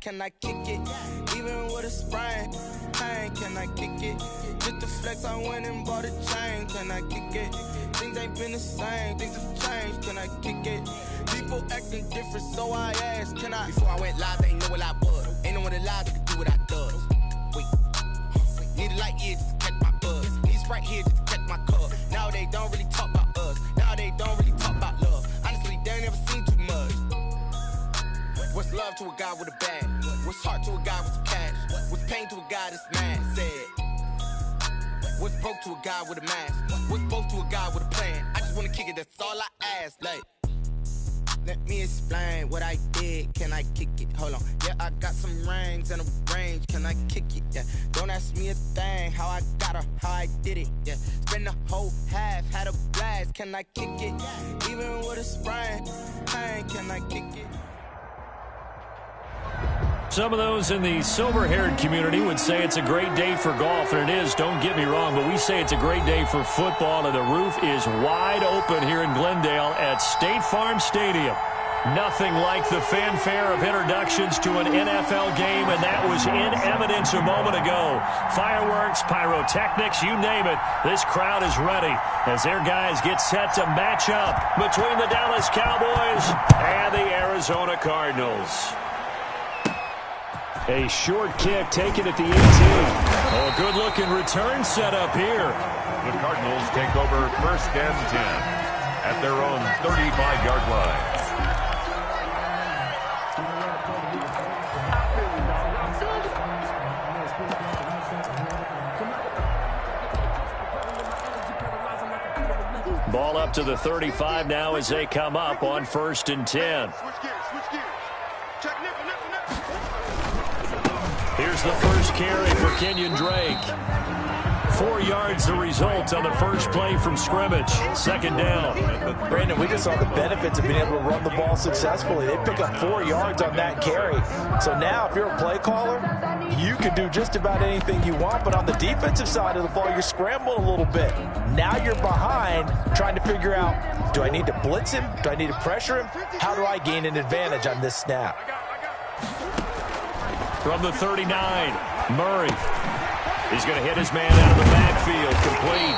can I kick it? Even with a sprain, pain, can I kick it? Just the flex, I went and bought a chain, can I kick it? Things ain't been the same, things have changed, can I kick it? People acting different, so I asked, can I? Before I went live, they ain't know what I was. Ain't no one alive that could do what I does. Wait, need a light here just to catch my buzz. Need a Sprite here just to catch my cup. Now they don't really talk about us. Now they don't really talk about love. Honestly, they ain't never seen too much. What's love to a guy with a bag? What's heart to a guy with some cash? What's pain to a guy that's mad? Said. What's broke to a guy with a mask? What's both to a guy with a plan? I just wanna kick it, that's all I ask. Like, let me explain what I did. Can I kick it? Hold on. Yeah, I got some rings and a range. Can I kick it? Yeah. Don't ask me a thing. How I got her, how I did it. Yeah. Spend the whole half, had a blast. Can I kick it? Even with a sprain, pain. Can I kick it? Some of those in the silver-haired community would say it's a great day for golf, and it is, don't get me wrong, but we say it's a great day for football, and the roof is wide open here in Glendale at State Farm Stadium. Nothing like the fanfare of introductions to an NFL game, and that was in evidence a moment ago. Fireworks, pyrotechnics, you name it. This crowd is ready as their guys get set to match up between the Dallas Cowboys and the Arizona Cardinals. A short kick taken at the 18. Oh, a good-looking return set up here. The Cardinals take over 1st and 10 at their own 35-yard line. Ball up to the 35 now as they come up on 1st and 10. Here's the first carry for Kenyon Drake. 4 yards the result on the first play from scrimmage. 2nd down. Brandon, we just saw the benefits of being able to run the ball successfully. They pick up 4 yards on that carry. So now if you're a play caller, you can do just about anything you want. But on the defensive side of the ball, you're scrambling a little bit. Now you're behind trying to figure out, do I need to blitz him? Do I need to pressure him? How do I gain an advantage on this snap? From the 39, Murray. He's going to hit his man out of the backfield, complete.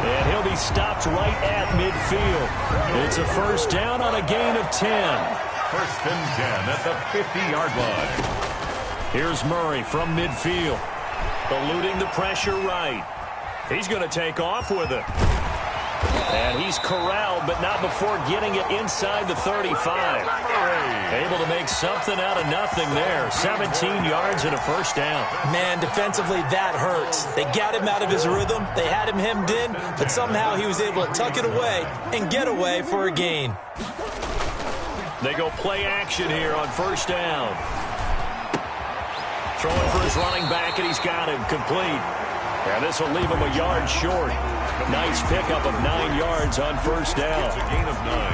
And he'll be stopped right at midfield. It's a 1st down on a gain of 10. 1st and 10 at the 50-yard line. Here's Murray from midfield. Eluding the pressure right. He's going to take off with it. And he's corralled, but not before getting it inside the 35. Able to make something out of nothing there. 17 yards and a 1st down. Man, defensively, that hurts. They got him out of his rhythm. They had him hemmed in, but somehow he was able to tuck it away and get away for a gain. They go play action here on 1st down. Throwing for his running back, and he's got him complete. And this will leave him a yard short. Nice pickup of 9 yards on 1st down.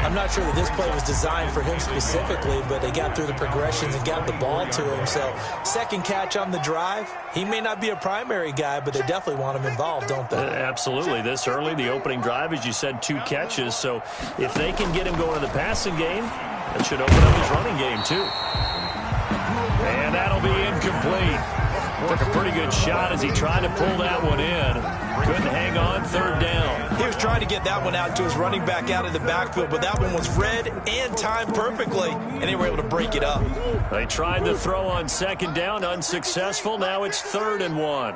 I'm not sure that this play was designed for him specifically, but they got through the progressions and got the ball to him. So 2nd catch on the drive. He may not be a primary guy, but they definitely want him involved, don't they? Absolutely. This early, the opening drive, as you said, 2 catches. So if they can get him going in the passing game, that should open up his running game too. And that'll be incomplete. Took a pretty good shot as he tried to pull that one in. Couldn't hang on. 3rd down. He was trying to get that one out to his running back out of the backfield, but that one was read and timed perfectly, and they were able to break it up. They tried to throw on 2nd down, unsuccessful. Now it's 3rd and 1.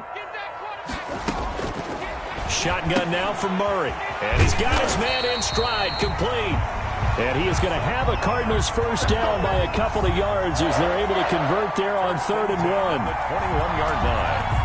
Shotgun now for Murray. And he's got his man in stride, complete. And he is going to have a Cardinals 1st down by a couple of yards as they're able to convert there on 3rd and 1. The 21-yard line.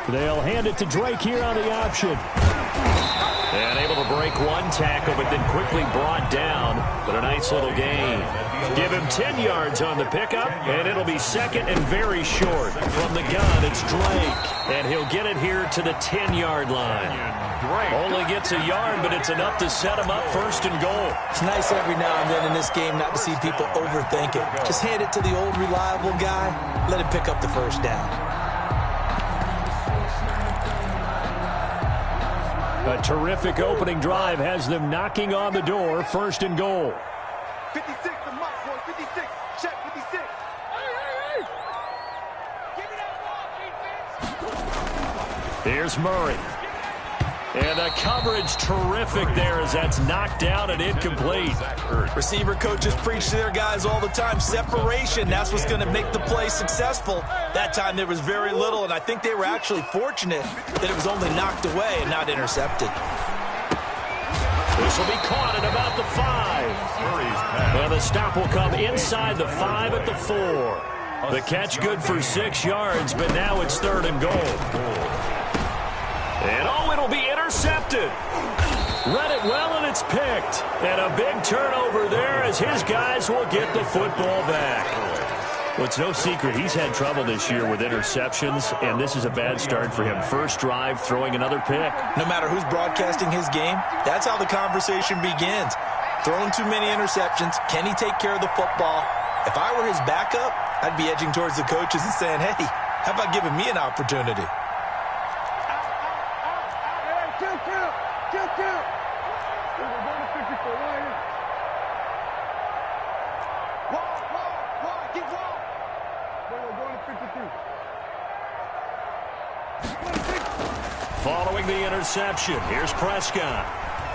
They'll hand it to Drake here on the option. And able to break one tackle, but then quickly brought down. But a nice Nice little gain. Give him 10 yards on the pickup, and it'll be second and very short. From the gun, it's Drake, and he'll get it here to the 10-yard line. Only gets a yard, but it's enough to set him up first and goal. It's nice every now and then in this game not to see people overthink it. Just hand it to the old reliable guy, let him pick up the first down. A terrific opening drive has them knocking on the door, first and goal. 56, the mark, boy, 56, check 56. Hey. Give me that ball, defense. Here's Murray. And the coverage terrific there as that's knocked down and incomplete. Receiver coaches preach to their guys all the time. Separation, that's what's going to make the play successful. That time there was very little, and I think they were actually fortunate that it was only knocked away and not intercepted. This will be caught at about the 5. And the stop will come inside the 5 at the 4. The catch good for 6 yards, but now it's third and goal. And it'll be intercepted. Read it well, and it's picked. And a big turnover there as his guys will get the football back. Well, it's no secret he's had trouble this year with interceptions, and this is a bad start for him. First drive, throwing another pick. No matter who's broadcasting his game, that's how the conversation begins. Throwing too many interceptions, can he take care of the football? If I were his backup, I'd be edging towards the coaches and saying, hey, how about giving me an opportunity? Following the interception, here's Prescott.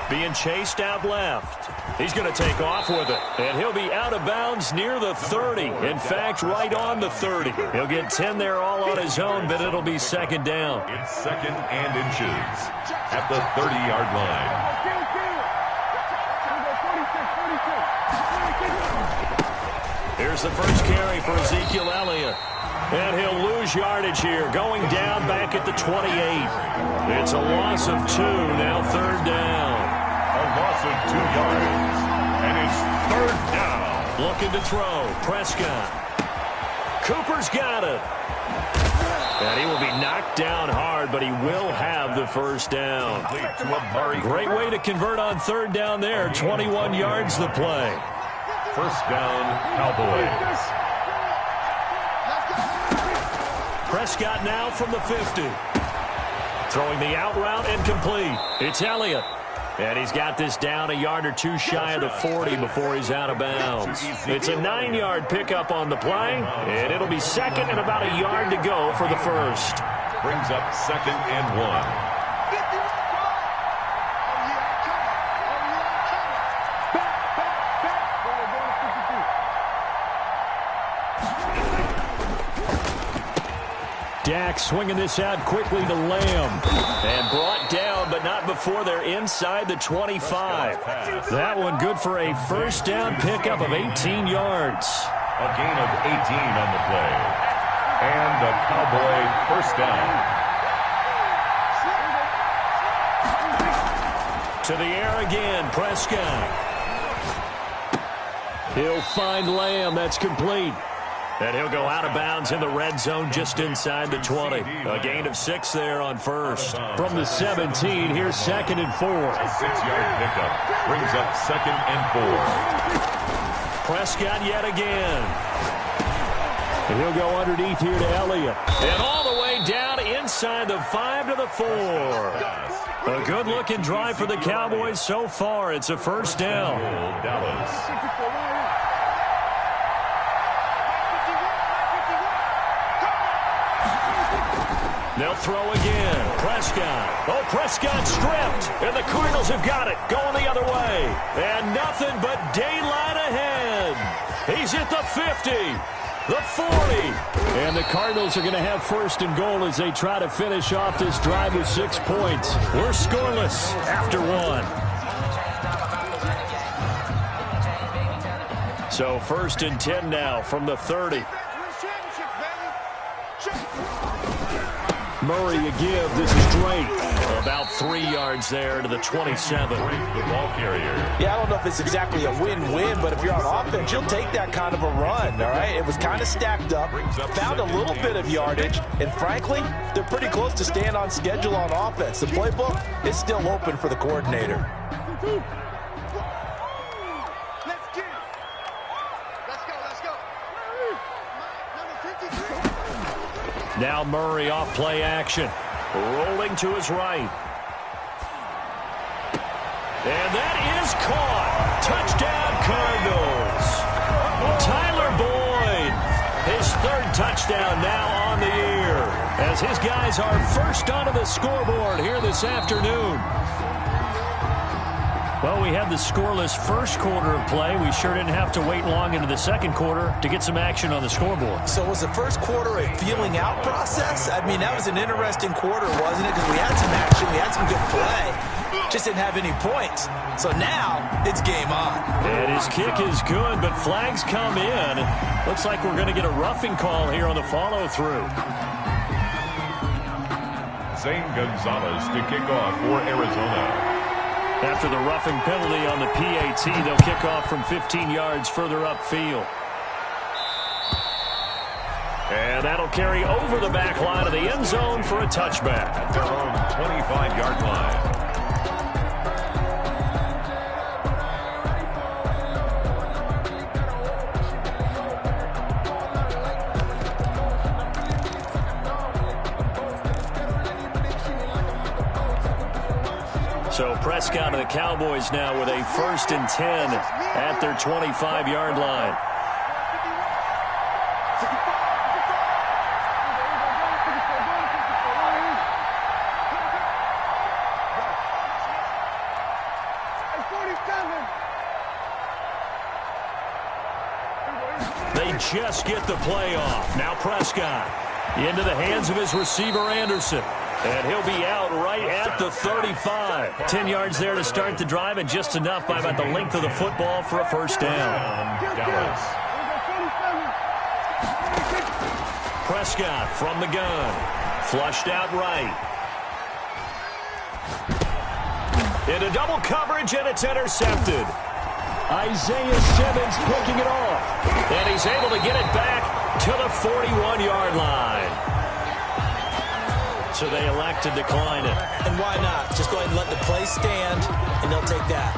Being chased out left. He's going to take off with it. And he'll be out of bounds near the 30. In fact, right on the 30. He'll get 10 there all on his own, but it'll be second down. It's second and inches at the 30-yard line. Here's the first carry for Ezekiel Elliott. And he'll lose yardage here, going down back at the 28. It's a loss of 2, now third down. A loss of 2 yards, and it's third down. Looking to throw, Prescott. Cooper's got it. And he will be knocked down hard, but he will have the first down. Great way to convert on third down there. 21 yards the play. First down, Cowboys. Prescott now from the 50. Throwing the out route and complete. It's Elliott. And he's got this down a yard or two shy of the 40 before he's out of bounds. It's a 9-yard pickup on the play, and it'll be second and about a yard to go for the first. Brings up second and 1. Dak swinging this out quickly to Lamb. And brought down, but not before they're inside the 25. That one good for a first down pickup of 18 yards. A gain of 18 on the play. And a Cowboy first down. To the air again, Prescott. He'll find Lamb. That's complete. And he'll go out of bounds in the red zone just inside the 20. A gain of 6 there on first. From the 17, here's second and 4. A 6-yard pickup brings up second and 4. Prescott yet again. And he'll go underneath here to Elliott. And all the way down inside the 5 to the 4. A good-looking drive for the Cowboys so far. It's a first down. Dallas. They'll throw again. Prescott. Oh, Prescott stripped. And the Cardinals have got it. Going the other way. And nothing but daylight ahead. He's at the 50. The 40. And the Cardinals are going to have first and goal as they try to finish off this drive with 6 points. We're scoreless after 1. So first and 10 now from the 30. Murray a give. This is Drake. About 3 yards there to the 27. The ball carrier. Yeah, I don't know if it's exactly a win-win, but if you're on offense, you'll take that kind of a run, all right? It was kind of stacked up, found a little bit of yardage, and frankly, they're pretty close to staying on schedule on offense. The playbook is still open for the coordinator. Let's get it. Let's go. Number 53. Now Murray off play action. Rolling to his right. And that is caught. Touchdown, Cardinals. Tyler Boyd, his 3rd touchdown now on the year, as his guys are first onto the scoreboard here this afternoon. Well, we had the scoreless first quarter of play. We sure didn't have to wait long into the second quarter to get some action on the scoreboard. So was the first quarter a feeling out process? I mean, that was an interesting quarter, wasn't it? Because we had some action, we had some good play, just didn't have any points. So now it's game on. And his kick is good, but flags come in. Looks like we're going to get a roughing call here on the follow-through. Zane Gonzalez to kick off for Arizona. After the roughing penalty on the PAT, they'll kick off from 15 yards further upfield. And that'll carry over the back line of the end zone for a touchback. At their own 25-yard line. So Prescott and the Cowboys now with a 1st and 10 at their 25-yard line. They just get the play off. Now Prescott into the hands of his receiver Anderson. And he'll be out right at the 35. 10 yards there to start the drive, and just enough by about the length of the football for a first down. Dallas. Prescott from the gun. Flushed out right. Into double coverage, and it's intercepted. Isaiah Simmons picking it off. And he's able to get it back to the 41-yard line. So they elect to decline it. And why not? Just go ahead and let the play stand, and they'll take that.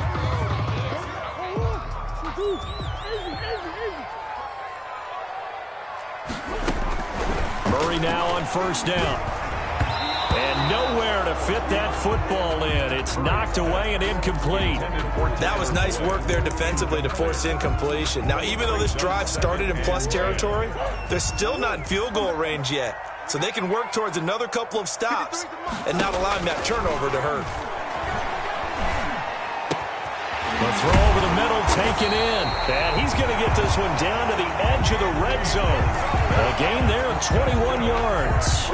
Murray now on first down. And nowhere to fit that football in. It's knocked away and incomplete. That was nice work there defensively to force incompletion. Now, even though this drive started in plus territory, they're still not in field goal range yet. So they can work towards another couple of stops and not allowing that turnover to hurt. The throw over the middle taken in. And he's going to get this one down to the edge of the red zone. A gain there of 21 yards.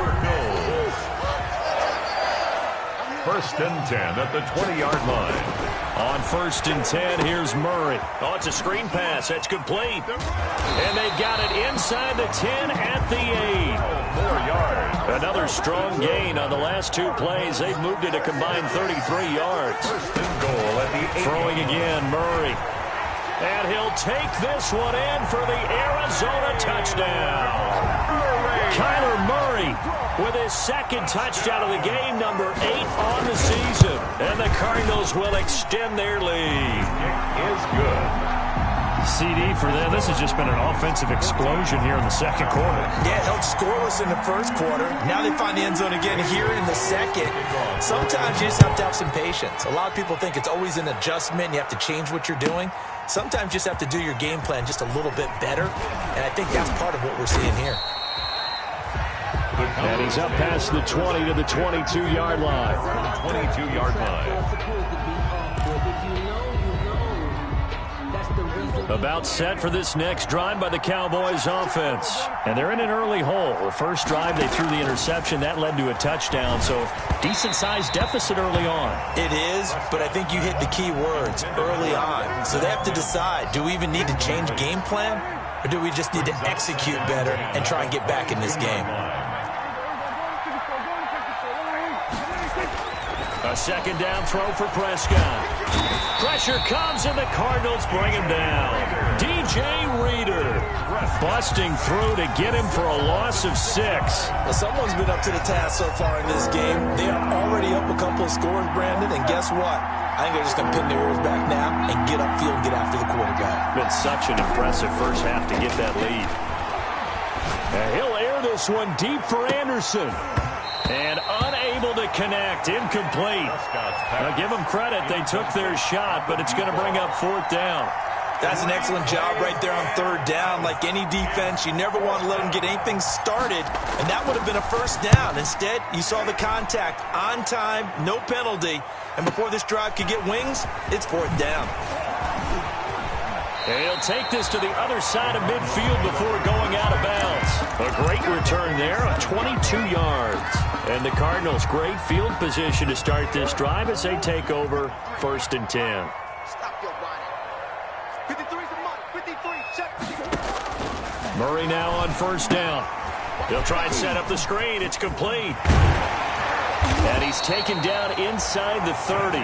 1st and 10 at the 20-yard line. On 1st and 10, here's Murray. Oh, it's a screen pass. That's complete. And they've got it inside the 10 at the 8. 4 yards. Another strong gain on the last 2 plays. They've moved it a combined 33 yards. 1st and goal at the 8. Throwing again, Murray. And he'll take this one in for the Arizona touchdown. Kyler Murray with his 2nd touchdown of the game, number 8 on the season. And the Cardinals will extend their lead. Kick is good. CD for them. This has just been an offensive explosion here in the second quarter. Yeah, held scoreless in the first quarter. Now they find the end zone again here in the second. Sometimes you just have to have some patience. A lot of people think it's always an adjustment. You have to change what you're doing. Sometimes you just have to do your game plan just a little bit better. And I think that's part of what we're seeing here. And he's up past the 20 to the 22-yard line. 22-yard line. About set for this next drive by the Cowboys offense. And they're in an early hole. The first drive, they threw the interception. That led to a touchdown. So decent-sized deficit early on. It is, but I think you hit the key words, early on. So they have to decide, do we even need to change game plan? Or do we just need to execute better and try and get back in this game? A second down throw for Prescott. Pressure comes, and the Cardinals bring him down. DJ Reader busting through to get him for a loss of 6. Well, someone's been up to the task so far in this game. They are already up a couple of scores, Brandon, and guess what? I think they're just going to pin their ears back now and get upfield and get after the quarterback. Been such an impressive first half to get that lead. And he'll air this one deep for Anderson. And unable to connect. Incomplete. Now, give them credit. They took their shot, but it's going to bring up 4th down. That's an excellent job right there on 3rd down. Like any defense, you never want to let them get anything started, and that would have been a first down. Instead, you saw the contact on time, no penalty, and before this drive could get wings, it's 4th down. He'll take this to the other side of midfield before going out of bounds. A great return there of 22 yards. And the Cardinals, great field position to start this drive as they take over 1st and 10. Stop your running. 53's a mark. 53, check. Murray now on 1st down. He'll try and set up the screen. It's complete. And he's taken down inside the 30.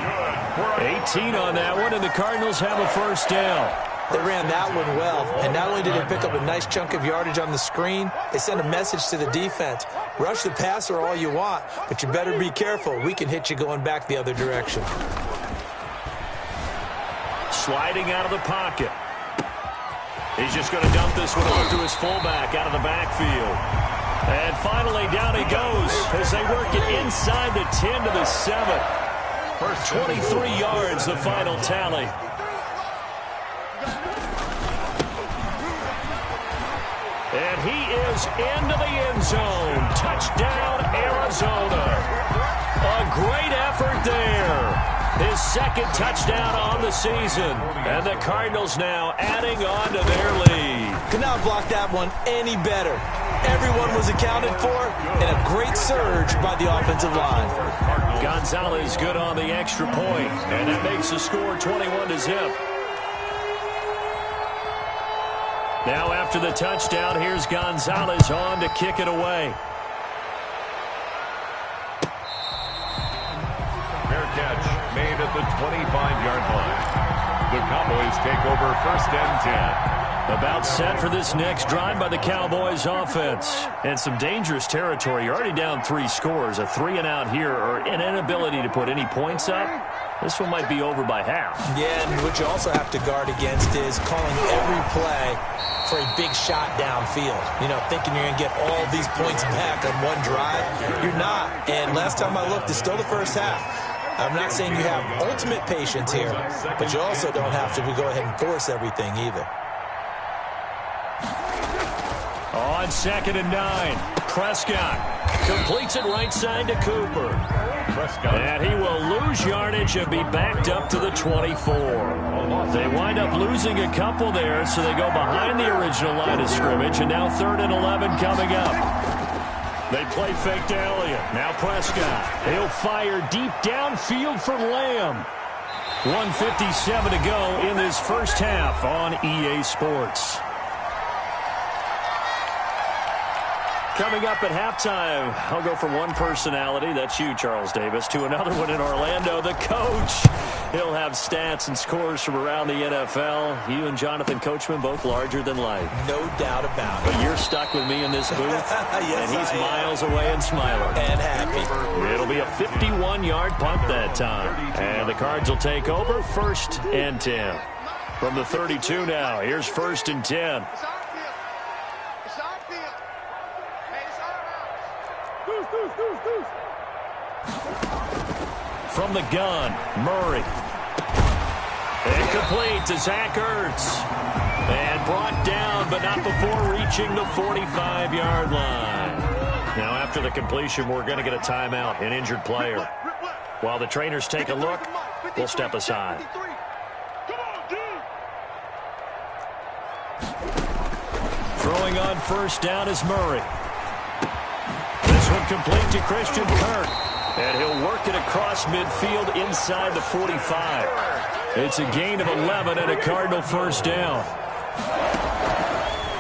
18 on that one, and the Cardinals have a 1st down. They ran that one well, and not only did they pick up a nice chunk of yardage on the screen, they sent a message to the defense. Rush the passer all you want, but you better be careful. We can hit you going back the other direction. Sliding out of the pocket. He's just going to dump this one off to his fullback out of the backfield. And finally, down he goes as they work it inside the 10 to the 7. 23 yards, the final tally. And he is into the end zone. Touchdown, Arizona. A great effort there. His 2nd touchdown on the season. And the Cardinals now adding on to their lead. Could not block that one any better. Everyone was accounted for, and a great surge by the offensive line. Gonzalez good on the extra point, and that makes the score 21-0. Now after the touchdown, here's Gonzalez on to kick it away. Fair catch made at the 25-yard line. The Cowboys take over 1st and 10. About set for this next drive by the Cowboys offense. And some dangerous territory. You're already down 3 scores. A 3-and-out here, or an inability to put any points up. This one might be over by half. Yeah, and what you also have to guard against is calling every play for a big shot downfield. You know, thinking you're going to get all these points back on one drive. You're not. And last time I looked, it's still the first half. I'm not saying you have ultimate patience here, but you also don't have to go ahead and force everything either. On 2nd and 9, Prescott completes it right side to Cooper. And he will lose yardage and be backed up to the 24. They wind up losing a couple there, so they go behind the original line of scrimmage, and now 3rd and 11 coming up. They play fake to Elliott. Now Prescott. He'll fire deep downfield for Lamb. 1:57 to go in this first half on EA Sports. Coming up at halftime, I'll go from one personality, that's you, Charles Davis, to another one in Orlando, the coach. He'll have stats and scores from around the NFL. You and Jonathan Coachman, both larger than life. No doubt about it. But you're stuck with me in this booth, yes, and he's miles away and smiling. And happy. It'll be a 51-yard punt that time. And the Cards will take over 1st and 10. From the 32 now, here's 1st and 10. From the gun, Murray. Incomplete to Zach Ertz. And brought down, but not before reaching the 45-yard line. Now, after the completion, we're going to get a timeout, an injured player. While the trainers take a look, we'll step aside. Throwing on 1st down is Murray. This one complete to Christian Kirk. And he'll work it across midfield inside the 45. It's a gain of 11 and a Cardinal 1st down.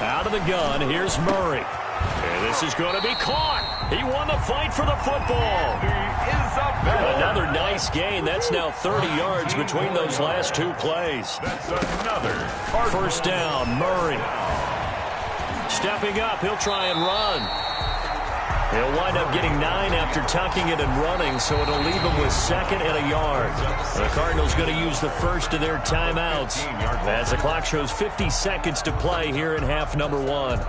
Out of the gun, here's Murray. And this is going to be caught. He won the fight for the football. Another nice gain. That's now 30 yards between those last two plays. That's another first down, Murray. Stepping up, he'll try and run. He'll wind up getting 9 after tucking it and running, so it'll leave him with 2nd and a yard. The Cardinals going to use the first of their timeouts as the clock shows 50 seconds to play here in half number 1.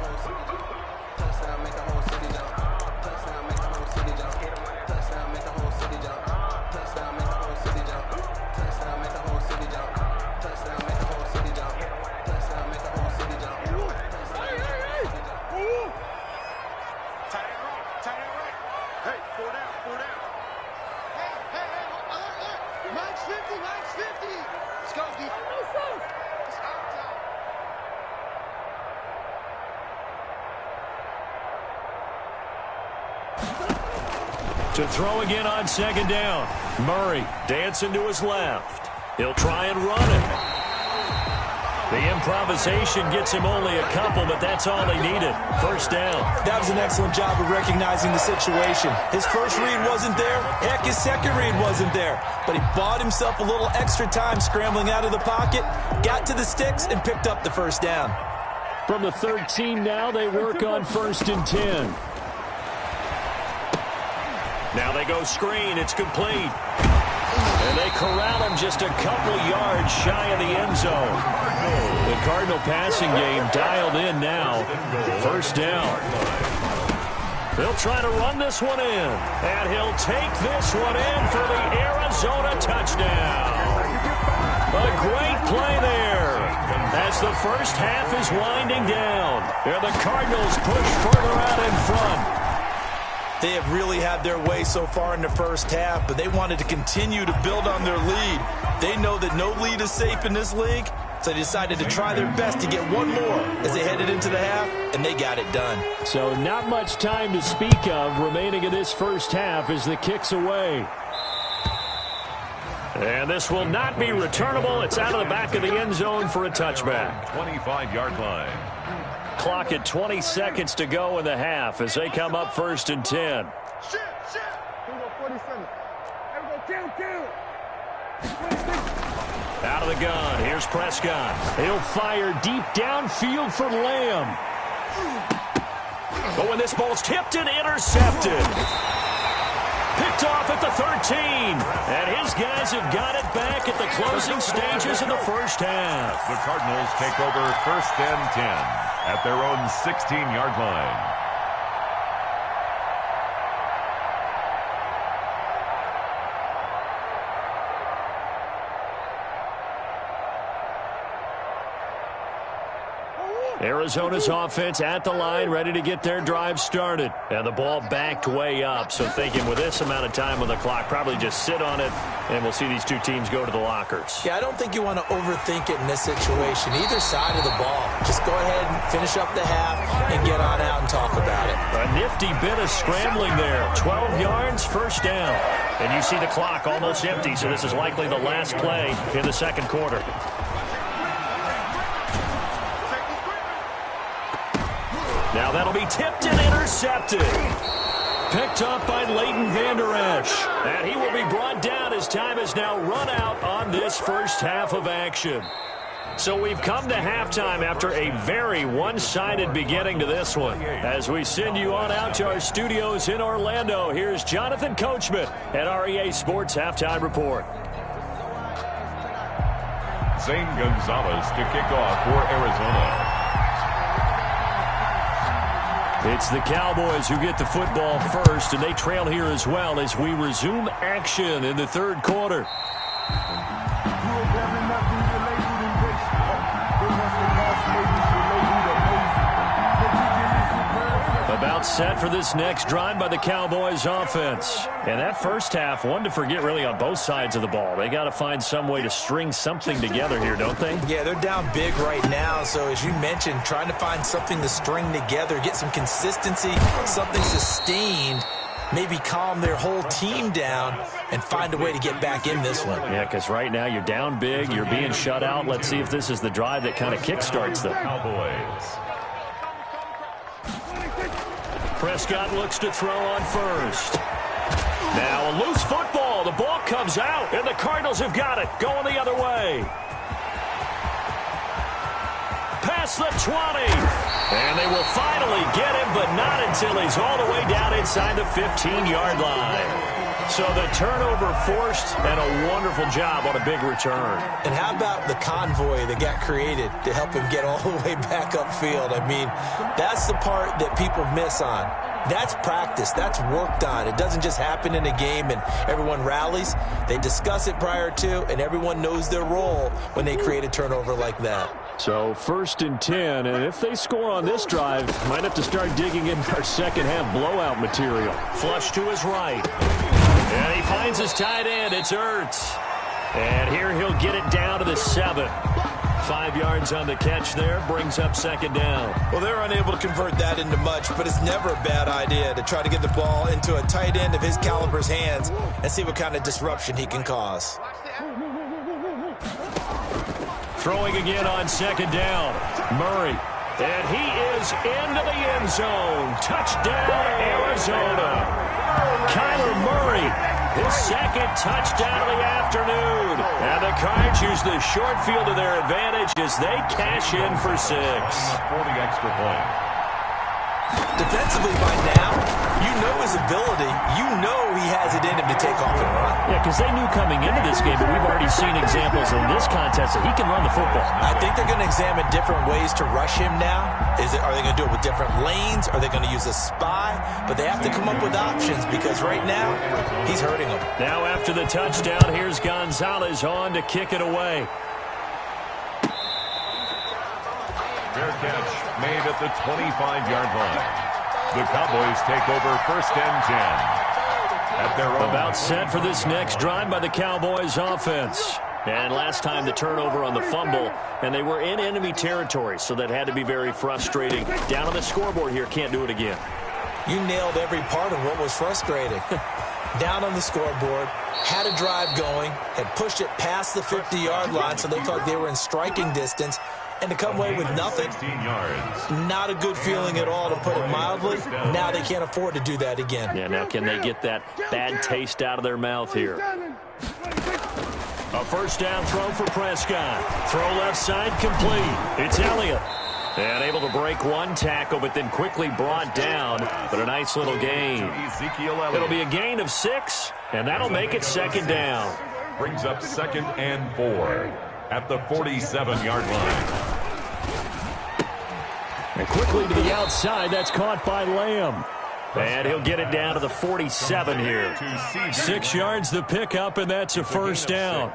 To throw again on 2nd down. Murray dancing to his left. He'll try and run it. The improvisation gets him only a couple, but that's all they needed. First down. That was an excellent job of recognizing the situation. His first read wasn't there. Heck, his second read wasn't there. But he bought himself a little extra time scrambling out of the pocket, got to the sticks, and picked up the first down. From the 13 now, they work on 1st and 10. Now they go screen. It's complete. And they corral him just a couple yards shy of the end zone. The Cardinal passing game dialed in now. First down. He'll try to run this one in. And he'll take this one in for the Arizona touchdown. A great play there. As the first half is winding down. And the Cardinals push further out in front. They have really had their way so far in the first half, but they wanted to continue to build on their lead. They know that no lead is safe in this league, so they decided to try their best to get one more as they headed into the half, and they got it done. So not much time to speak of remaining in this first half as the kick's away. And this will not be returnable. It's out of the back of the end zone for a touchback. 25-yard line. Clock at 20 seconds to go in the half as they come up 1st and 10. Out of the gun. Here's Prescott. He'll fire deep downfield for Lamb. But when this ball's tipped and intercepted. Picked off at the 13. And his guys have got it back at the closing stages of the first half. The Cardinals take over 1st and 10 at their own 16-yard line. Arizona's offense at the line, ready to get their drive started. And the ball backed way up, so thinking with this amount of time on the clock, probably just sit on it, and we'll see these two teams go to the lockers. Yeah, I don't think you want to overthink it in this situation. Either side of the ball. Just go ahead and finish up the half and get on out and talk about it. A nifty bit of scrambling there. 12 yards, first down. And you see the clock almost empty, so this is likely the last play in the second quarter. Now that'll be tipped and intercepted. Picked up by Leighton Vander Esch. And he will be brought down as time is now run out on this first half of action. So we've come to halftime after a very one-sided beginning to this one. As we send you on out to our studios in Orlando, here's Jonathan Coachman at REA Sports Halftime Report. Zane Gonzalez to kick off for Arizona. It's the Cowboys who get the football first, and they trail here as well as we resume action in the third quarter. About set for this next drive by the Cowboys offense. And that first half, one to forget really on both sides of the ball. They got to find some way to string something together here, don't they? Yeah, they're down big right now. So as you mentioned, trying to find something to string together, get some consistency, something sustained, maybe calm their whole team down and find a way to get back in this one. Yeah, because right now you're down big, you're being shut out. Let's see if this is the drive that kind of kickstarts them. Cowboys. Prescott looks to throw on first. Now a loose football. The ball comes out, and the Cardinals have got it. Going the other way. Past the 20. And they will finally get him, but not until he's all the way down inside the 15-yard line. So the turnover forced, and a wonderful job on a big return. And how about the convoy that got created to help him get all the way back upfield? I mean, that's the part that people miss on. That's practice. That's worked on. It doesn't just happen in a game and everyone rallies. They discuss it prior to, and everyone knows their role when they create a turnover like that. So 1st and 10, and if they score on this drive, might have to start digging in our second-half blowout material. Flush to his right. And he finds his tight end. It's Ertz. And here he'll get it down to the 7. 5 yards on the catch there, brings up 2nd down. Well, they're unable to convert that into much, but it's never a bad idea to try to get the ball into a tight end of his caliber's hands and see what kind of disruption he can cause. Throwing again on 2nd down. Murray. And he is into the end zone. Touchdown, Arizona. Kyler Murray, his 2nd touchdown of the afternoon. And the Cards use the short field to their advantage as they cash in for 6. For the extra point. Defensively by now, you know his ability. You know he has it in him to take off and run. Yeah, because they knew coming into this game, but we've already seen examples in this contest that he can run the football. I think they're going to examine different ways to rush him now. Are they going to do it with different lanes? Are they going to use a spy? But they have to come up with options because right now, he's hurting them. Now after the touchdown, here's Gonzalez on to kick it away. Fair catch made at the 25-yard line. The Cowboys take over 1st and 10. At their own. About set for this next drive by the Cowboys offense. And last time the turnover on the fumble, and they were in enemy territory, so that had to be very frustrating. Down on the scoreboard here, can't do it again. You nailed every part of what was frustrating. Down on the scoreboard, had a drive going, had pushed it past the 50-yard line, so they thought they were in striking distance, and to come away with nothing, 16 yards. not a good feeling at all, to put it mildly. Now they can't afford to do that again. Yeah, now can they get that bad taste out of their mouth here? A 1st down throw for Prescott. Throw left side complete. It's Elliott. And able to break one tackle, but then quickly brought down. But a nice little gain. It'll be a gain of 6, and that'll make it 2nd down. Brings up 2nd and 4 at the 47-yard line. And quickly to the outside, that's caught by Lamb. And he'll get it down to the 47 here. 6 yards the pickup, and that's a 1st down.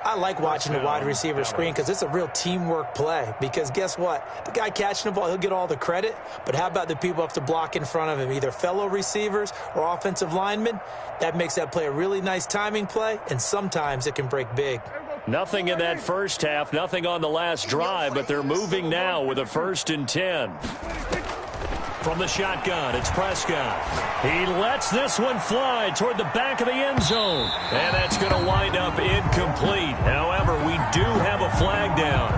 I like watching the wide receiver screen because it's a real teamwork play. Because guess what? The guy catching the ball, he'll get all the credit. But how about the people up to block in front of him, either fellow receivers or offensive linemen? That makes that play a really nice timing play, and sometimes it can break big. Nothing in that first half, nothing on the last drive, but they're moving now with a 1st and 10. From the shotgun, it's Prescott. He lets this one fly toward the back of the end zone. And that's going to wind up incomplete. However, we do have a flag down.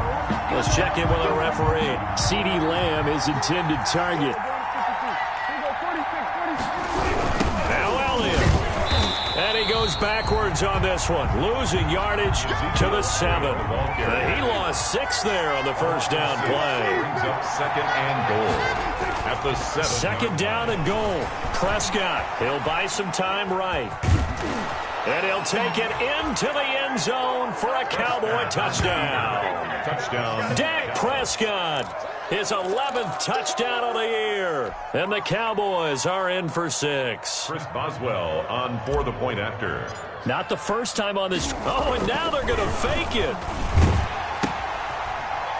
Let's check in with our referee. CeeDee Lamb is intended target. Now Elliott. And he goes backwards on this one, losing yardage to the 7. He lost 6 there on the 1st down play. Brings up 2nd and goal. At the 7. 2nd down and goal. Prescott, he'll buy some time right. And he'll take it into the end zone for a Cowboy touchdown. Touchdown. Dak Prescott, his 11th touchdown of the year. And the Cowboys are in for 6. Chris Boswell on for the point after. Not the first time on this. Oh, and now they're going to fake it.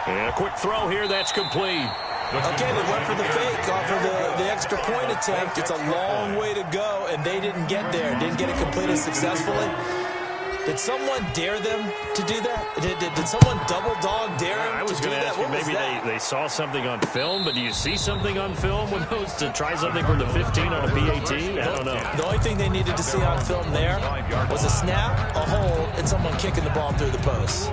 And a quick throw here, that's complete. Okay, they went for the fake off of the extra point attempt. It's a long way to go, and they didn't get there. Didn't get it completed successfully. Did someone dare them to do that? Did someone double dog dare them I was to do going to that? ask you, maybe they saw something on film, but do you see something on film with those to try something from the 15 on a PAT? I don't know. The only thing they needed to see on film there was a snap, a hold, and someone kicking the ball through the post.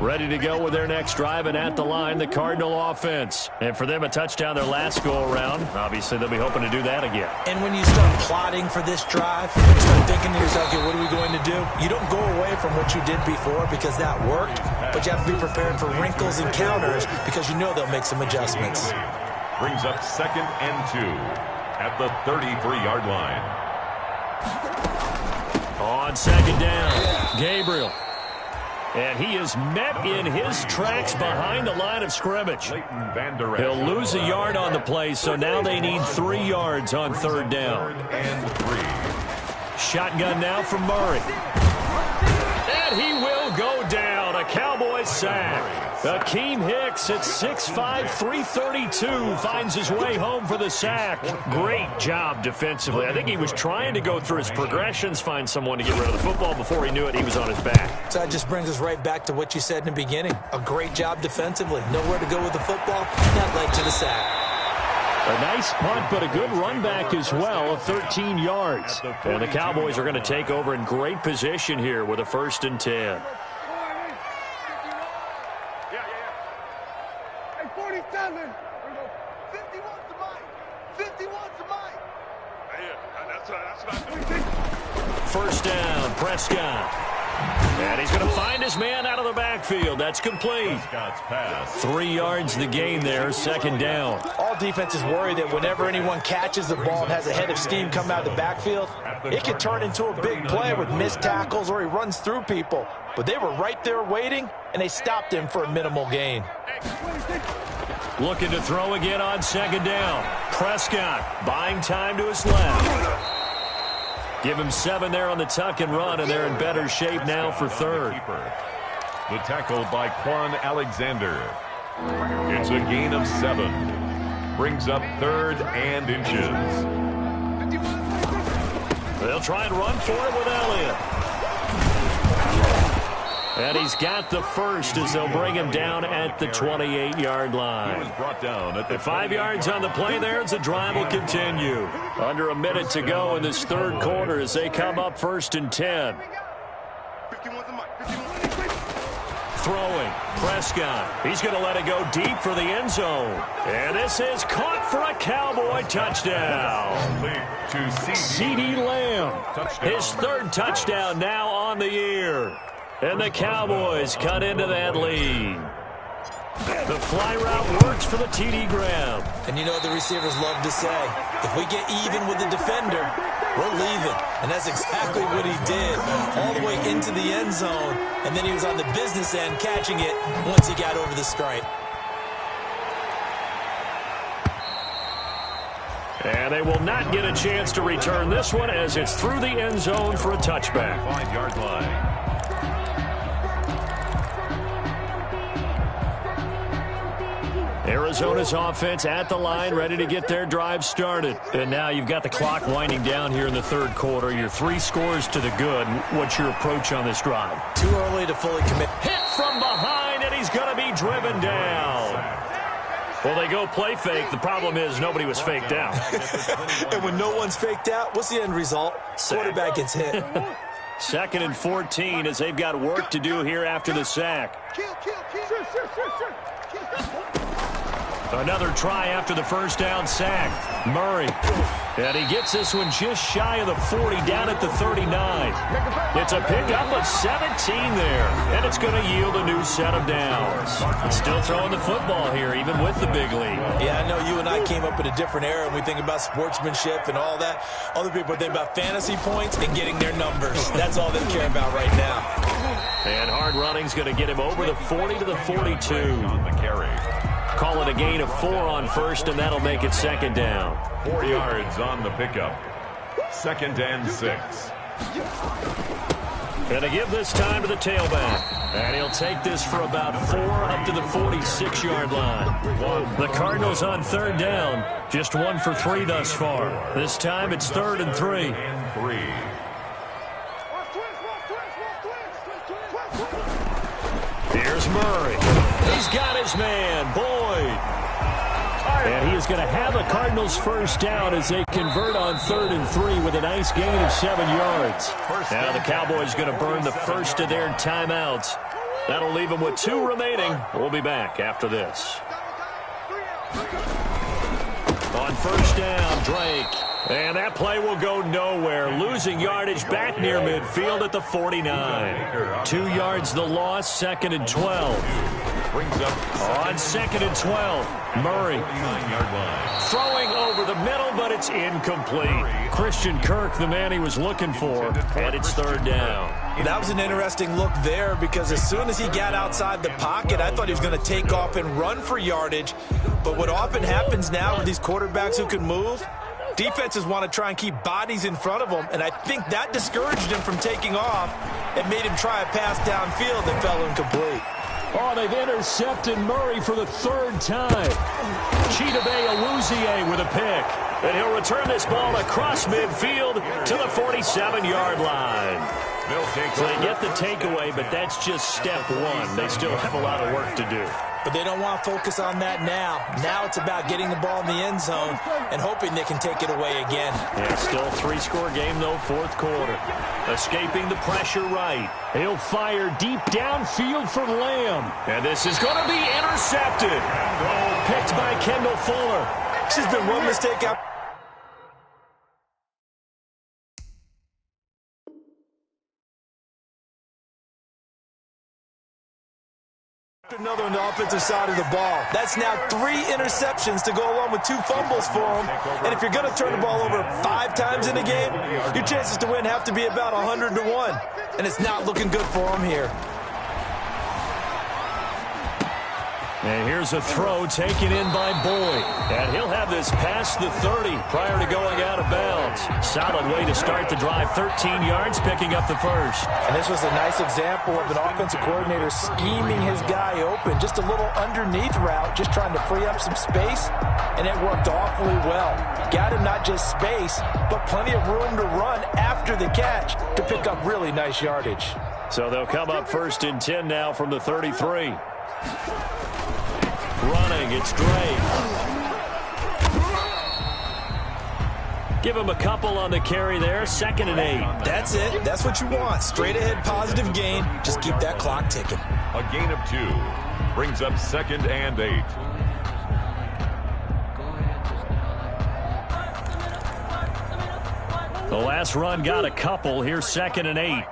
Ready to go with their next drive, and at the line, the Cardinal offense. And for them, a touchdown their last go-around. Obviously, they'll be hoping to do that again. And when you start plotting for this drive, you start thinking to yourself, okay, what are we going to do? You don't go away from what you did before because that worked, but you have to be prepared for wrinkles and counters because you know they'll make some adjustments. Brings up 2nd and 2 at the 33-yard line. On 2nd down, Gabriel. And he is met in his tracks behind the line of scrimmage. He'll lose a yard on the play, so now they need 3 yards on 3rd down. And 3. Shotgun now from Murray. And he will go down. A Cowboys sack. Akeem Hicks at 6'5", 332 finds his way home for the sack. Great job defensively. I think he was trying to go through his progressions, find someone to get rid of the football. Before he knew it, he was on his back. So that just brings us right back to what you said in the beginning. A great job defensively. Nowhere to go with the football. That led to the sack. A nice punt, but a good run back as well of 13 yards. And the Cowboys are going to take over in great position here with a 1st and 10. Hey, 47. Here we go. 51's the mic. 51's the mic. Yeah, that's what I think. 1st down, Prescott. And he's going to find his man out of the backfield. That's complete. Prescott's pass. 3 yards the gain there, 2nd down. All defenses worry that whenever anyone catches the ball and has a head of steam come out of the backfield, it can turn into a big play with missed tackles or he runs through people. But they were right there waiting, and they stopped him for a minimal gain. Looking to throw again on 2nd down. Prescott buying time to his left. Give him 7 there on the tuck and run, and they're in better shape now for 3rd. The tackle by Quan Alexander. It's a gain of 7. Brings up 3rd and inches. They'll try and run for it with Elliott. And he's got the 1st as they'll bring him down at the 28-yard line. At 5 yards on the play there as the drive will continue. Under a minute to go in this 3rd quarter as they come up 1st and 10. Throwing, Prescott. He's going to let it go deep for the end zone. And this is caught for a Cowboy touchdown. CeeDee Lamb. His 3rd touchdown now on the year. And the Cowboys cut into that lead. The fly route works for the TD grab. And you know what the receivers love to say? If we get even with the defender, we're leaving. And that's exactly what he did. All the way into the end zone. And then he was on the business end catching it once he got over the stripe. And they will not get a chance to return this one as it's through the end zone for a touchback. 5-yard line. Arizona's offense at the line, ready to get their drive started. And now you've got the clock winding down here in the 3rd quarter. You're 3 scores to the good. What's your approach on this drive? Too early to fully commit. Hit from behind, and he's going to be driven down. Well, they go play fake. The problem is nobody was faked out. And when no one's faked out, what's the end result? Quarterback gets hit. 2nd and 14 as they've got work to do here after the sack. Kill. Another try after the 1st down sack. Murray. And he gets this one just shy of the 40, down at the 39. It's a pickup of 17 there. And it's going to yield a new set of downs. Still throwing the football here, even with the big lead. Yeah, I know you and I came up in a different era, and we think about sportsmanship and all that. Other people think about fantasy points and getting their numbers. That's all they care about right now. And hard running's going to get him over the 40 to the 42. On the carry. Call it a gain of 4 on 1st, and that'll make it 2nd down. 4 yards on the pickup. 2nd and 6. And to give this time to the tailback. And he'll take this for about 4 up to the 46-yard line. The Cardinals on 3rd down. Just 1 for 3 thus far. This time it's 3rd and 3. Here's Murray. He's got his man, Boyd. And he is going to have the Cardinals' 1st down as they convert on 3rd and 3 with a nice gain of 7 yards. Now the Cowboys going to burn the first of their timeouts. That'll leave him with 2 remaining. We'll be back after this. On first down, Drake. And that play will go nowhere. Losing yardage back near midfield at the 49. 2 yards the loss, 2nd and 12. Brings up on 2nd and 12. Murray 9-yard line. Throwing over the middle, but it's incomplete. Christian Kirk, the man he was looking for, and it's 3rd down. That was an interesting look there because as soon as he got outside the pocket, I thought he was going to take off and run for yardage. But what often happens now with these quarterbacks who can move, defenses want to try and keep bodies in front of them, and I think that discouraged him from taking off and made him try a pass downfield that fell incomplete. Oh, they've intercepted Murray for the 3rd time. Chidobe Awuzie with a pick. And he'll return this ball across midfield to the 47-yard line. So they get the takeaway, but that's just step 1. They still have a lot of work to do. But they don't want to focus on that now. Now it's about getting the ball in the end zone and hoping they can take it away again. Yeah, still a 3-score game, though, 4th quarter. Escaping the pressure right. He'll fire deep downfield for Lamb. And this is going to be intercepted. Picked by Kendall Fuller. She's been one mistake out. Another on the offensive side of the ball. That's now 3 interceptions to go along with 2 fumbles for him. And if you're going to turn the ball over 5 times in a game, your chances to win have to be about 100 to 1. And it's not looking good for him here. And here's a throw taken in by Boyd. And he'll have this past the 30 prior to going out of bounds. Solid way to start the drive. 13 yards, picking up the first. And this was a nice example of an offensive coordinator scheming his guy open. Just a little underneath route, just trying to free up some space. And it worked awfully well. Got him not just space, but plenty of room to run after the catch to pick up really nice yardage. So they'll come up 1st and 10 now from the 33. Running, it's Drake. Give him a couple on the carry there. 2nd and 8. That's it. That's what you want. Straight ahead positive gain. Just keep that clock ticking. A gain of 2. Brings up 2nd and 8. The last run got a couple. Here's 2nd and 8.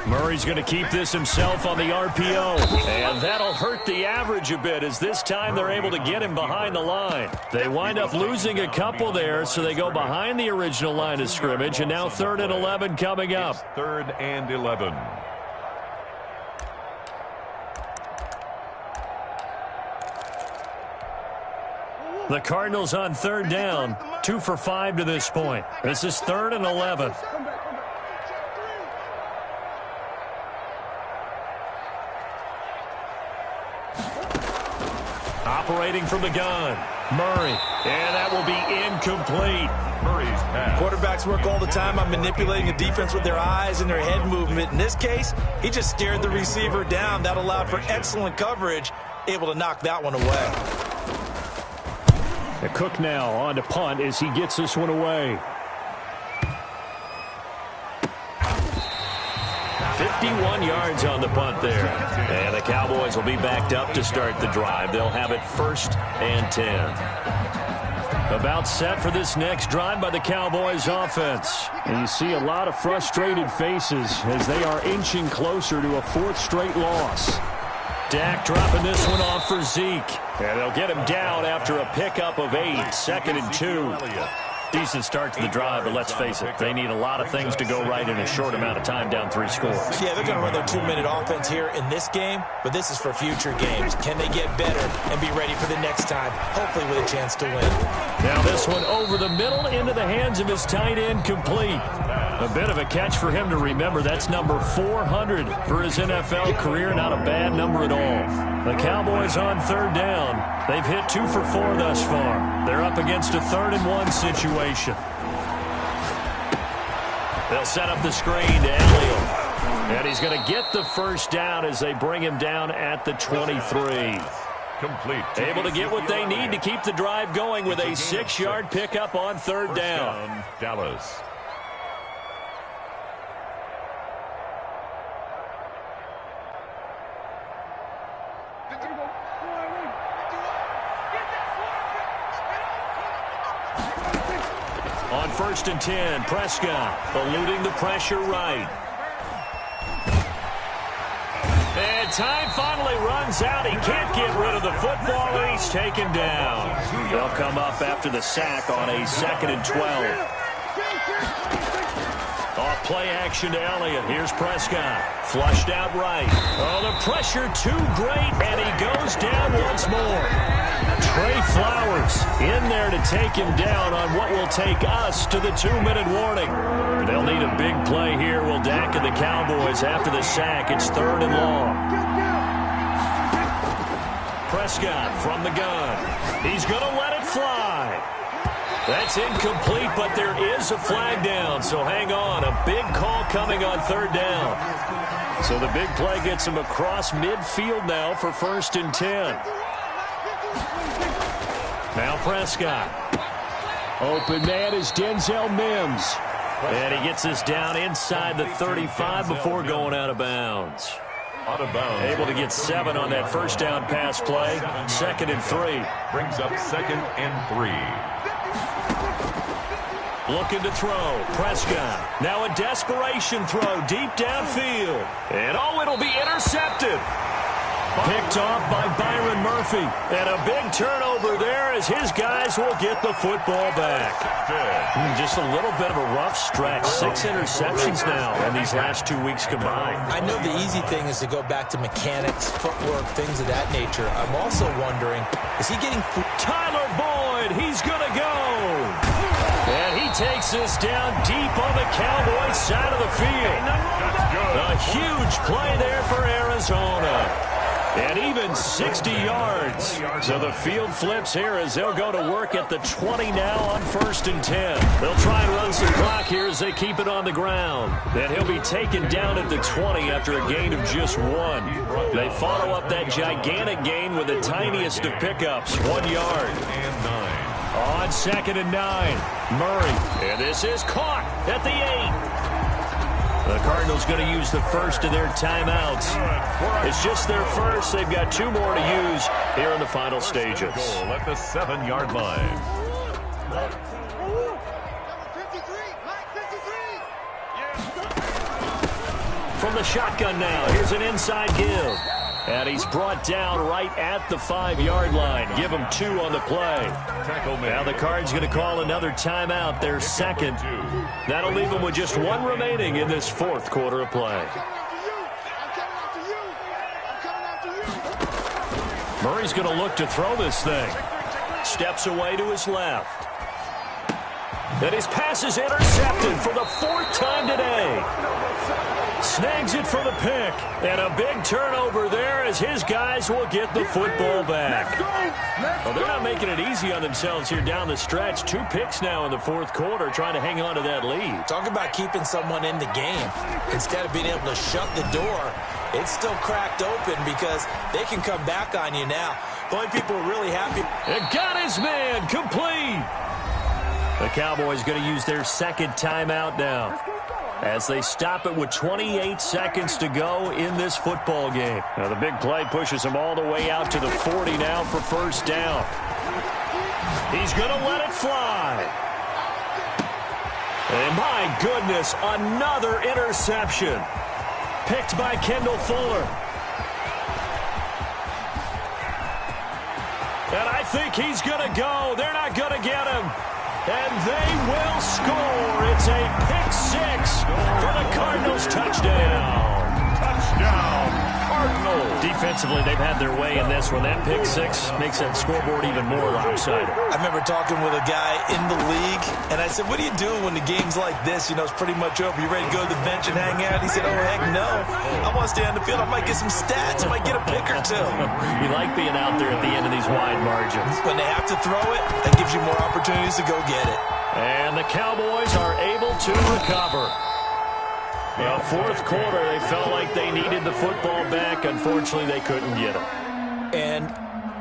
Murray's going to keep this himself on the RPO. And that'll hurt the average a bit as this time they're able to get him behind the line. They wind up losing a couple there, so they go behind the original line of scrimmage. And now 3rd and 11 coming up. It's 3rd and 11. The Cardinals on 3rd down. 2 for 5 to this point. This is 3rd and 11. Operating from the gun, Murray, and that will be incomplete. Murray's pass. Quarterbacks work all the time on manipulating a defense with their eyes and their head movement. In this case, he just stared the receiver down. That allowed for excellent coverage, able to knock that one away. The Cook now on to punt as he gets this one away. 51 yards on the punt there. And the Cowboys will be backed up to start the drive. They'll have it 1st and 10. About set for this next drive by the Cowboys offense. And you see a lot of frustrated faces as they are inching closer to a 4th straight loss. Dak dropping this one off for Zeke. And they'll get him down after a pickup of 8. 2nd and 2. Decent start to the drive, but let's face it, they need a lot of things to go right in a short amount of time down 3 scores. Yeah, they're going to run their 2-minute offense here in this game, but this is for future games. Can they get better and be ready for the next time, hopefully with a chance to win? Now this one over the middle into the hands of his tight end, complete. A bit of a catch for him to remember. That's number 400 for his NFL career. Not a bad number at all. The Cowboys on 3rd down. They've hit 2 for 4 thus far. They're up against a 3rd and 1 situation. They'll set up the screen to Elliott. And he's going to get the first down as they bring him down at the 23. Complete. Able to get what they need to keep the drive going with a 6-yard pickup on 3rd down. Dallas. On 1st and 10, Prescott eluding the pressure right. And time finally runs out. He can't get rid of the football, and he's taken down. They'll come up after the sack on a 2nd and 12. Off play action to Elliott. Here's Prescott. Flushed out right. Oh, the pressure too great, and he goes down once more. Trey Flowers in there to take him down on what will take us to the 2-minute warning. They'll need a big play here. Will Dak and the Cowboys after the sack. It's 3rd and long. Prescott from the gun. He's going to let it fly. That's incomplete, but there is a flag down, so hang on. A big call coming on 3rd down. So the big play gets him across midfield now for 1st and 10. Now Prescott. Open man is Denzel Mims. And he gets us down inside the 35 before going out of bounds. Out of bounds. Able to get 7 on that 1st down pass play. 2nd and 3. Brings up 2nd and 3. Looking to throw. Prescott. Now a desperation throw deep downfield. And oh, it'll be intercepted. Picked off by Byron Murphy. And a big turnover there as his guys will get the football back. Just a little bit of a rough stretch. 6 interceptions now in these last 2 weeks combined. I know the easy thing is to go back to mechanics, footwork, things of that nature. I'm also wondering, is he getting... Tyler Boyd, he's going to go. And he takes us down deep on the Cowboys side of the field. A huge play there for Arizona. And even 60 yards. So the field flips here as they'll go to work at the 20 now on 1st and 10. They'll try and run some clock here as they keep it on the ground. And he'll be taken down at the 20 after a gain of just 1. They follow up that gigantic gain with the tiniest of pickups, 1 yard. And 9. On 2nd and 9, Murray. And this is caught at the 8. The Cardinals going to use the first of their timeouts. It's just their first. They've got 2 more to use here in the final stages. Goal at the 7-yard line. From the shotgun now, here's an inside give. And he's brought down right at the 5-yard line. Give him 2 on the play. Now the Cards going to call another timeout, their 2nd. That'll leave them with just 1 remaining in this 4th quarter of play. Murray's going to look to throw this thing. Steps away to his left. And his pass is intercepted for the 4th time today. Snags it for the pick. And a big turnover there as his guys will get the football back. Well, they're not making it easy on themselves here down the stretch. 2 picks now in the 4th quarter trying to hang on to that lead. Talk about keeping someone in the game. Instead of being able to shut the door, it's still cracked open because they can come back on you now. The only people are really happy. And got his man complete. The Cowboys going to use their 2nd timeout now as they stop it with 28 seconds to go in this football game. Now the big play pushes them all the way out to the 40 now for 1st down. He's going to let it fly. And my goodness, another interception. Picked by Kendall Fuller. And I think he's going to go. They're not going to get him. And they will score. It's a pick-6 for the Cardinals. Touchdown. Touchdown, Cardinals. Defensively, they've had their way in this one. That pick-6 makes that scoreboard even more lopsided. I remember talking with a guy in the league, and I said, what do you do when the game's like this? You know, it's pretty much over. You ready to go to the bench and hang out? He said, oh, heck no. I want to stay on the field. I might get some stats. I might get a pick or 2. You like being out there at the end of these wide margins. When they have to throw it, that gives you more opportunities to go get it. And the Cowboys are able to recover. Well, 4th quarter, they felt like they needed the football back. Unfortunately, they couldn't get it. And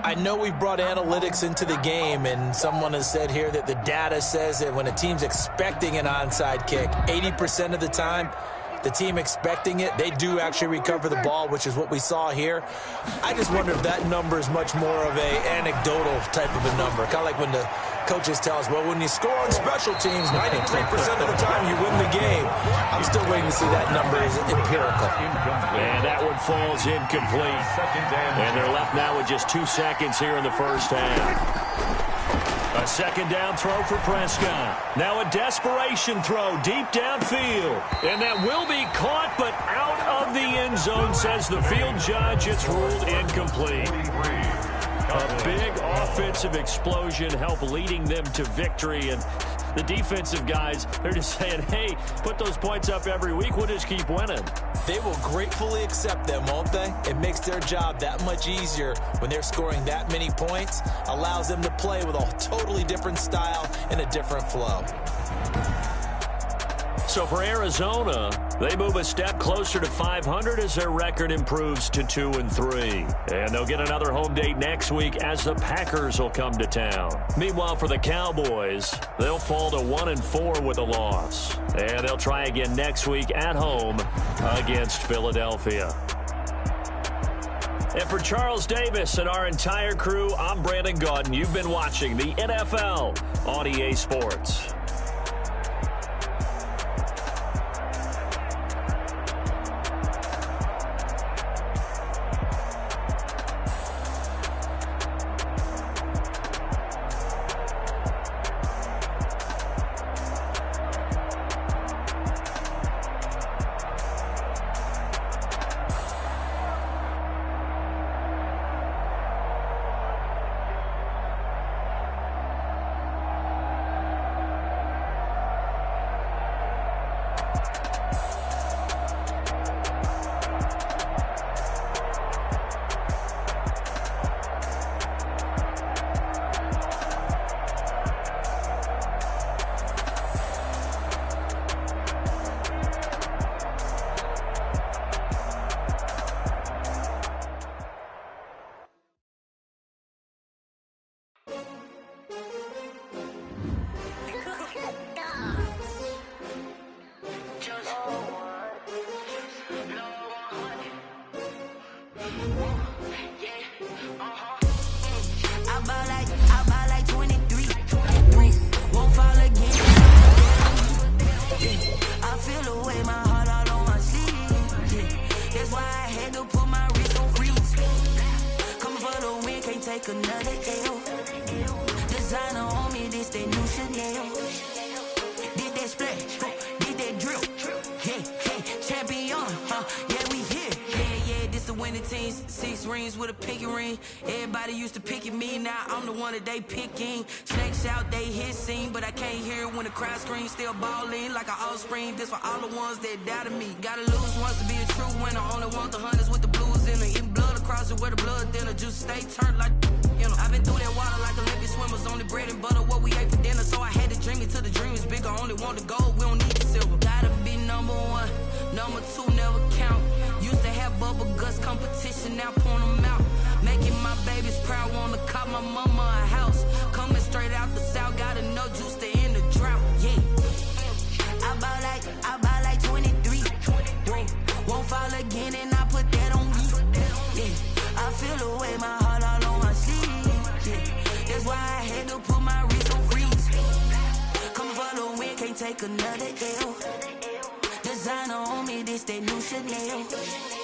I know we brought analytics into the game, and someone has said here that the data says that when a team's expecting an onside kick, 80% of the time, the team expecting it, they do actually recover the ball, which is what we saw here. I just wonder if that number is much more of a anecdotal type of a number. Kind of like when the coaches tell us, well, when you score on special teams, 93% of the time you win the game. I'm still waiting to see that number is empirical. And that one falls incomplete. And they're left now with just 2 seconds here in the first half. A second down throw for Prescott. Now a desperation throw deep downfield. And that will be caught, but out of the end zone, says the field judge. It's ruled incomplete. A big offensive explosion helped leading them to victory. And the defensive guys, they're just saying, hey, put those points up every week. We'll just keep winning. They will gratefully accept them, won't they? It makes their job that much easier when they're scoring that many points. Allows them to play with a totally different style and a different flow. So for Arizona, they move a step closer to 500 as their record improves to 2-3. And they'll get another home date next week as the Packers will come to town. Meanwhile, for the Cowboys, they'll fall to 1-4 with a loss. And they'll try again next week at home against Philadelphia. And for Charles Davis and our entire crew, I'm Brandon Gaudin. You've been watching the NFL on EA Sports. I buy like 23. Won't fall again. I feel the way, my heart all on my sleeve. That's why I had to put my wrist on freeze. Coming for the win, can't take another L. Designer on me, this that new Chanel. Did that splash, did that drill. Yeah, champion, yeah, we here. Yeah, this the winning team. 6 rings with a pinky ring. Everybody used to pick at me, now I'm the one that they picking. Snakes out, they hit scene, but I can't hear it when the crowd screams. Still balling like an offspring. This for all the ones that doubted me. Gotta lose once to be a true winner. Only want the hunters with the blues in it. Eating blood across it where the blood thinner. Juice stay turned like, you know. I've been through that water like Olympic swimmers. Only bread and butter, what we ate for dinner. So I had to dream it till the dream is bigger. Only want the gold, we don't need the silver. Gotta be number 1, number 2 never count. Used to have bubble guts competition, now point them out. Making my babies proud, wanna cop my mama a house. Coming straight out the south, gotta know juice to end the drought. Yeah, I buy like 23. Won't fall again, and I put that on me. Yeah, I feel the way, my heart all on my sleeve. Yeah, that's why I had to put my wrist on freeze. Coming for the win, can't take another L. Designer on me, this that new Chanel.